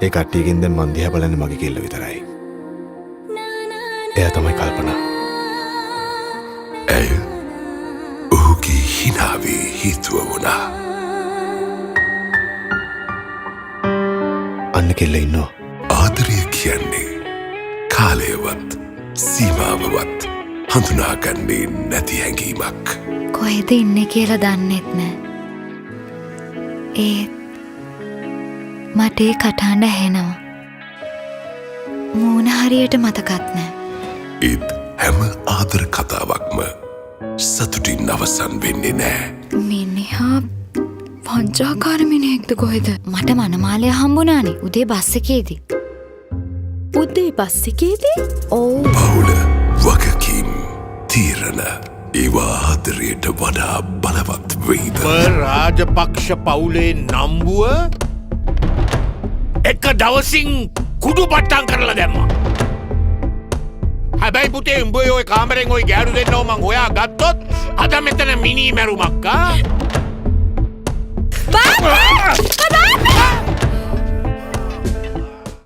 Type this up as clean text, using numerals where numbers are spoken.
ඒ කට්ටියකින් දැන් මං දිහා බලන්නේ මගේ කෙල්ල විතරයි. එයා තමයි කල්පනා. ඇය ඔහුගේ හිනාවේ හේතුව වුණා. අන්න කෙල්ල ඉන්නවා. ආදරය කියන්නේ කාලයවත් සීමාවවත් හඳුනාගන්නේ නැති හැඟීමක්. කොහෙද ඉන්නේ කියලා දන්නෙත් නෑ. ඒත් මට ඒ කටහඬ ඇහෙනවා. මූණ හරියට මතකත් නෑ. ඒත් හැම ආදර කතාවක්ම සතුටින් අවසන් වෙන්නේ නෑ. මිනිහා පංචාකාර මිනිහෙක්ද කොහෙද? මට මනමාලය හම්බුණානේ උදේ බස් එකේදී. උදේ බස් එකේදී? ඔව්. පවුල වගකීම් තීරණ ඒවා ආදරයට වඩා බලවත් වෙයිද? රාජපක්ෂ පවුලේ නම්බුව එක දවසින් කුඩු පට්ටම් කරලා දැම්මා. හැබැයි පුතේ උඹ ඔය කාමරෙන් ඔය ගෑනු දෙන්නව මං හොයා ගත්තොත් අද මෙතන මිනී මැරුමක් ආ.